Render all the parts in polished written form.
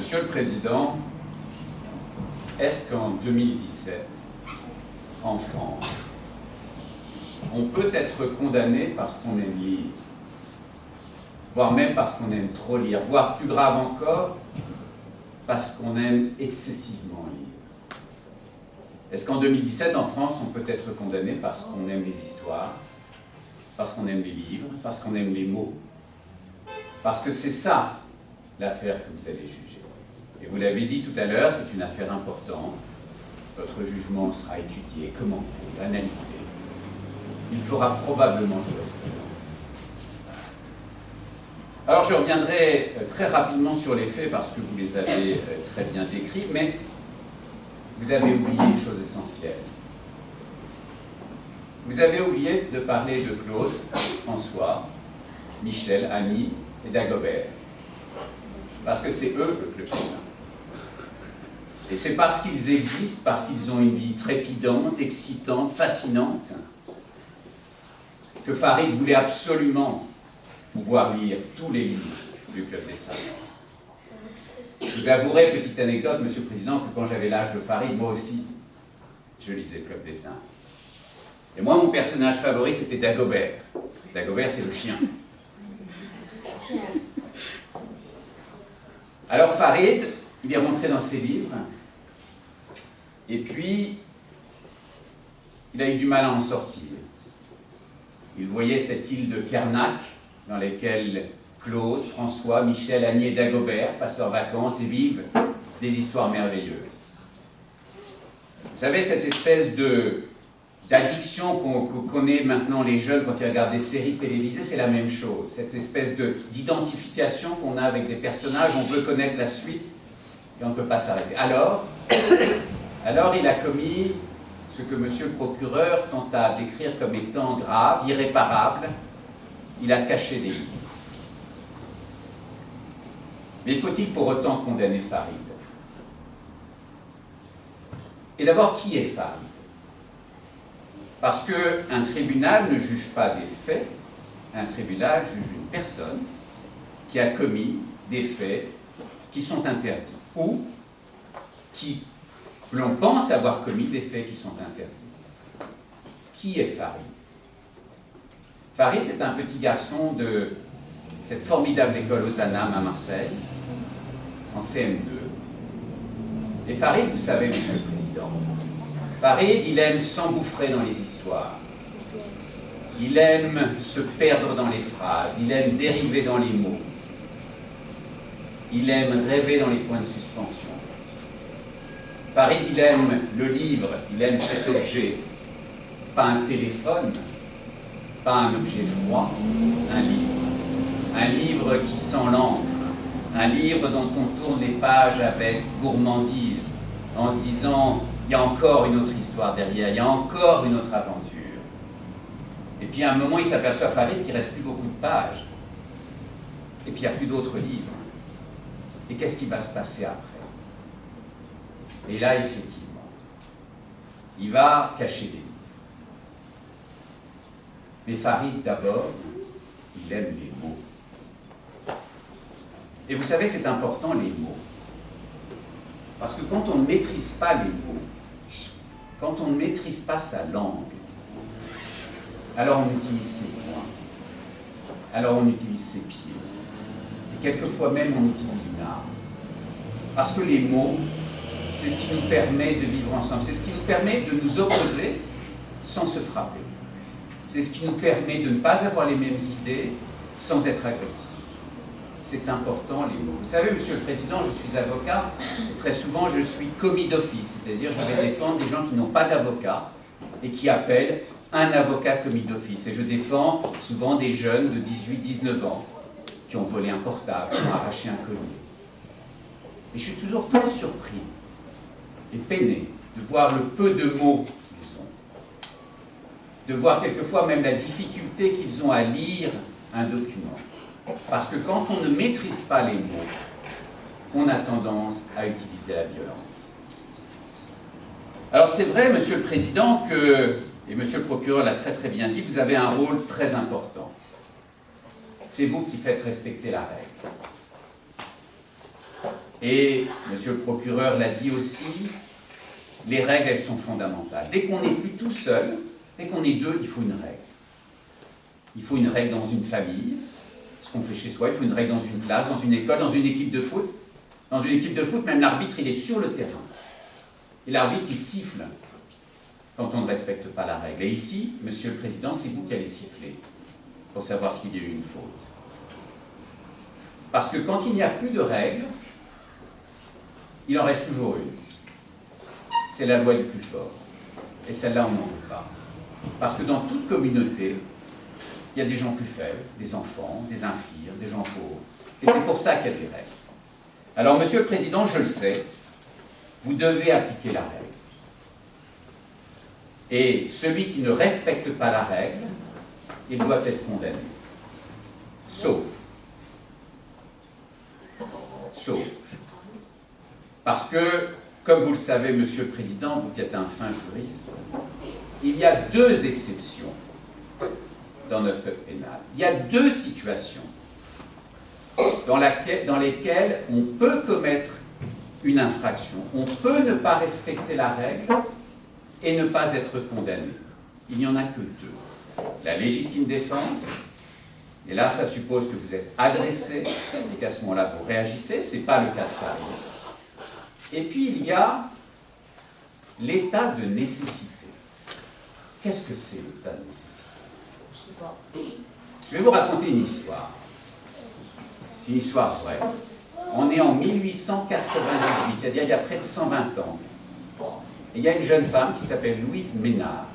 Monsieur le Président, est-ce qu'en 2017, en France, on peut être condamné parce qu'on aime lire, voire même parce qu'on aime trop lire, voire plus grave encore, parce qu'on aime excessivement lire? Est-ce qu'en 2017, en France, on peut être condamné parce qu'on aime les histoires, parce qu'on aime les livres, parce qu'on aime les mots? Parce que c'est ça l'affaire que vous allez juger. Et vous l'avez dit tout à l'heure, c'est une affaire importante. Votre jugement sera étudié, commenté, analysé. Il fera probablement jurisprudence. Alors je reviendrai très rapidement sur les faits parce que vous les avez très bien décrits, mais vous avez oublié une chose essentielle. Vous avez oublié de parler de Claude, François, Michel, Annie et Dagobert. Parce que c'est eux le Club des Saints. Et c'est parce qu'ils existent, parce qu'ils ont une vie trépidante, excitante, fascinante, que Farid voulait absolument pouvoir lire tous les livres du Club des Saints. Je vous avouerai, petite anecdote, Monsieur le Président, que quand j'avais l'âge de Farid, moi aussi, je lisais le Club des Saints. Et moi, mon personnage favori, c'était Dagobert. Dagobert, c'est le chien. Alors Farid, il est rentré dans ses livres, et puis, il a eu du mal à en sortir. Il voyait cette île de Kernak, dans laquelle Claude, François, Michel, Annie et Dagobert passent leurs vacances et vivent des histoires merveilleuses. Vous savez, cette espèce d'addiction qu'on connaît maintenant les jeunes quand ils regardent des séries télévisées, c'est la même chose. Cette espèce d'identification qu'on a avec des personnages, on veut connaître la suite et on ne peut pas s'arrêter. Alors, il a commis ce que monsieur le procureur tente à décrire comme étant grave, irréparable. Il a caché des livres. Mais faut-il pour autant condamner Farid? Et d'abord, qui est Farid? Parce qu'un tribunal ne juge pas des faits, un tribunal juge une personne qui a commis des faits qui sont interdits, ou qui, l'on pense avoir commis des faits qui sont interdits. Qui est Farid? Farid, c'est un petit garçon de cette formidable école Ozanam à Marseille, en CM2. Et Farid, vous savez, Monsieur le Président, Farid, il aime s'engouffrer dans les histoires. Il aime se perdre dans les phrases. Il aime dériver dans les mots. Il aime rêver dans les points de suspension. Farid, il aime le livre. Il aime cet objet. Pas un téléphone, pas un objet froid, un livre. Un livre qui sent l'encre. Un livre dont on tourne les pages avec gourmandise, en se disant il y a encore une autre histoire derrière, il y a encore une autre aventure. Et puis à un moment, il s'aperçoit, Farid, qu'il ne reste plus beaucoup de pages. Et puis il n'y a plus d'autres livres. Et qu'est-ce qui va se passer après? Et là, effectivement, il va cacher des livres. Mais Farid, d'abord, il aime les mots. Et vous savez, c'est important, les mots. Parce que quand on ne maîtrise pas les mots, quand on ne maîtrise pas sa langue, alors on utilise ses poings, alors on utilise ses pieds, et quelquefois même on utilise une arme. Parce que les mots, c'est ce qui nous permet de vivre ensemble, c'est ce qui nous permet de nous opposer sans se frapper. C'est ce qui nous permet de ne pas avoir les mêmes idées sans être agressifs. C'est important, les mots. Vous savez, Monsieur le Président, je suis avocat, et très souvent je suis commis d'office, c'est-à-dire je vais défendre des gens qui n'ont pas d'avocat et qui appellent un avocat commis d'office. Et je défends souvent des jeunes de 18-19 ans qui ont volé un portable, qui ont arraché un collier. Et je suis toujours très surpris et peiné de voir le peu de mots qu'ils ont, de voir quelquefois même la difficulté qu'ils ont à lire un document. Parce que quand on ne maîtrise pas les mots, on a tendance à utiliser la violence. Alors c'est vrai, Monsieur le Président, et Monsieur le Procureur l'a très très bien dit, vous avez un rôle très important. C'est vous qui faites respecter la règle. Et monsieur le procureur l'a dit aussi, les règles, elles sont fondamentales. Dès qu'on n'est plus tout seul, dès qu'on est deux, il faut une règle. Il faut une règle dans une famille, ce qu'on fait chez soi, il faut une règle dans une classe, dans une école, dans une équipe de foot. Dans une équipe de foot, même l'arbitre, il est sur le terrain. Et l'arbitre, il siffle quand on ne respecte pas la règle. Et ici, monsieur le président, c'est vous qui allez siffler pour savoir s'il y a eu une faute. Parce que quand il n'y a plus de règles, il en reste toujours une. C'est la loi du plus fort. Et celle-là, on n'en veut pas. Parce que dans toute communauté, il y a des gens plus faibles, des enfants, des infirmes, des gens pauvres. Et c'est pour ça qu'il y a des règles. Alors, monsieur le président, je le sais, vous devez appliquer la règle. Et celui qui ne respecte pas la règle, il doit être condamné. Sauf. Parce que, comme vous le savez, monsieur le président, vous qui êtes un fin juriste, il y a deux exceptions dans notre code pénal. Il y a deux situations dans lesquelles on peut commettre une infraction, on peut ne pas respecter la règle et ne pas être condamné. Il n'y en a que deux. La légitime défense, et là ça suppose que vous êtes agressé et qu'à ce moment-là vous réagissez, ce n'est pas le cas de Farid. Et puis il y a l'état de nécessité. Qu'est-ce que c'est l'état de nécessité? Je sais pas. Je vais vous raconter une histoire. C'est une histoire vraie. On est en 1898, c'est-à-dire il y a près de 120 ans. Et il y a une jeune femme qui s'appelle Louise Ménard.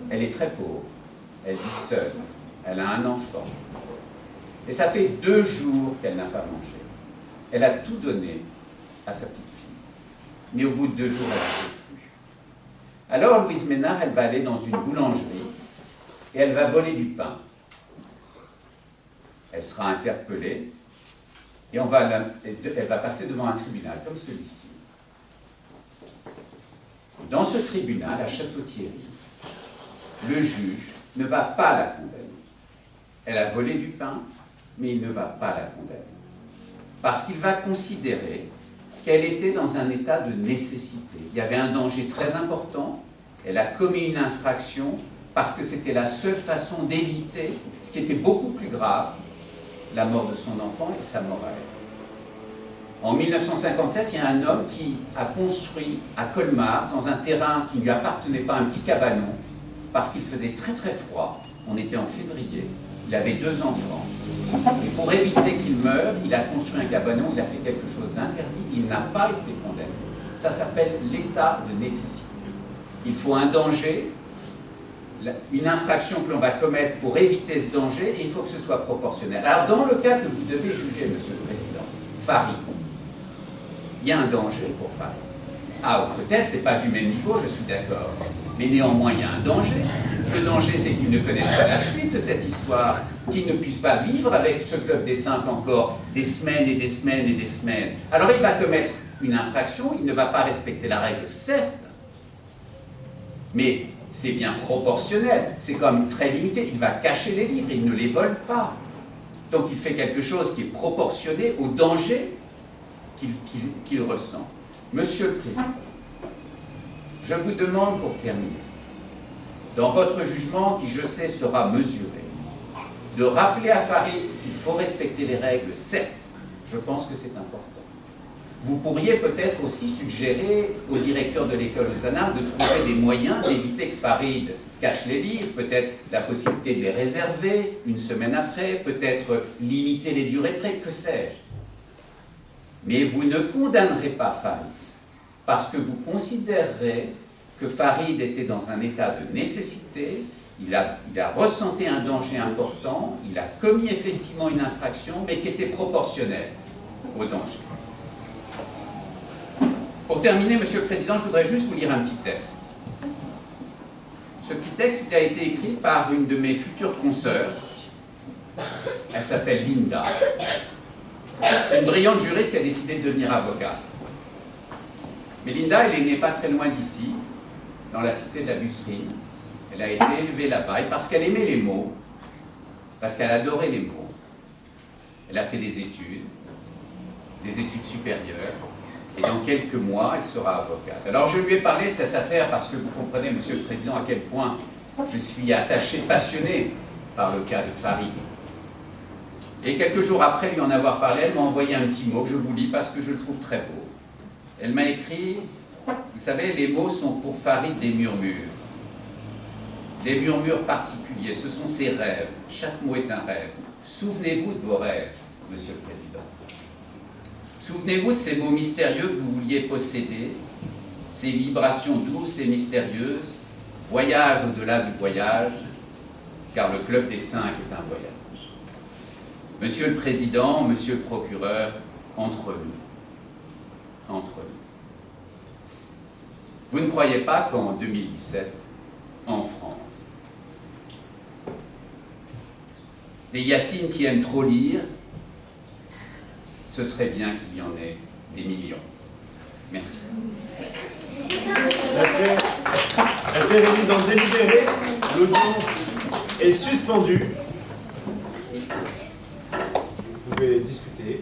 Elle est très pauvre, elle vit seule, elle a un enfant. Et ça fait 2 jours qu'elle n'a pas mangé. Elle a tout donné à sa petite fille. Mais au bout de 2 jours, elle ne peut plus. Alors Louise Ménard, elle va aller dans une boulangerie et elle va voler du pain. Elle sera interpellée et elle va passer devant un tribunal comme celui-ci. Dans ce tribunal, à Château-Thierry, le juge ne va pas la condamner. Elle a volé du pain, mais il ne va pas la condamner. Parce qu'il va considérer qu'elle était dans un état de nécessité. Il y avait un danger très important, elle a commis une infraction parce que c'était la seule façon d'éviter ce qui était beaucoup plus grave, la mort de son enfant et sa mort à elle. En 1957, il y a un homme qui a construit à Colmar, dans un terrain qui ne lui appartenait pas, un petit cabanon, parce qu'il faisait très très froid. On était en février, il avait 2 enfants. Et pour éviter qu'il meure, il a construit un cabanon, il a fait quelque chose d'interdit, il n'a pas été condamné. Ça s'appelle l'état de nécessité. Il faut un danger, une infraction que l'on va commettre pour éviter ce danger, et il faut que ce soit proportionnel. Alors dans le cas que vous devez juger, monsieur le président, Farid, il y a un danger pour Farid. Ah, peut-être, ce n'est pas du même niveau, je suis d'accord. Mais néanmoins, il y a un danger. Le danger, c'est qu'il ne connaisse pas la suite de cette histoire, qu'il ne puisse pas vivre avec ce club des 5 encore des semaines et des semaines et des semaines. Alors il va commettre une infraction, il ne va pas respecter la règle, certes, mais c'est bien proportionnel, c'est quand même très limité. Il va cacher les livres, il ne les vole pas. Donc il fait quelque chose qui est proportionné au danger qu'il ressent. Monsieur le Président, je vous demande pour terminer, dans votre jugement, qui je sais sera mesuré, de rappeler à Farid qu'il faut respecter les règles, certes, je pense que c'est important. Vous pourriez peut-être aussi suggérer au directeur de l'école Ozanam de trouver des moyens d'éviter que Farid cache les livres, peut-être la possibilité de les réserver une semaine après, peut-être limiter les durées de prêt, que sais-je. Mais vous ne condamnerez pas Farid, parce que vous considérerez que Farid était dans un état de nécessité, il a ressenti un danger important, il a commis effectivement une infraction, mais qui était proportionnelle au danger. Pour terminer, Monsieur le Président, je voudrais juste vous lire un petit texte. Ce petit texte il a été écrit par une de mes futures consoeurs. Elle s'appelle Linda. C'est une brillante juriste qui a décidé de devenir avocate. Mais Linda, elle est née pas très loin d'ici, dans la cité de la Busserine. Elle a été élevée là-bas, et parce qu'elle aimait les mots, parce qu'elle adorait les mots, elle a fait des études des études supérieures, et dans quelques mois, elle sera avocate. Alors je lui ai parlé de cette affaire parce que vous comprenez, Monsieur le Président, à quel point je suis attaché, passionné par le cas de Farid. Et quelques jours après lui en avoir parlé, elle m'a envoyé un petit mot que je vous lis parce que je le trouve très beau. Elle m'a écrit, vous savez, les mots sont pour Farid des murmures particuliers, ce sont ses rêves, chaque mot est un rêve. Souvenez-vous de vos rêves, Monsieur le Président. Souvenez-vous de ces mots mystérieux que vous vouliez posséder, ces vibrations douces et mystérieuses, voyage au-delà du voyage, car le Club des 5 est un voyage. Monsieur le Président, Monsieur le Procureur, entre nous. Vous ne croyez pas qu'en 2017, en France, des Yacine qui aiment trop lire, ce serait bien qu'il y en ait des millions. Merci. L'affaire est mise en délibéré. L'audience est suspendue. Vous pouvez discuter.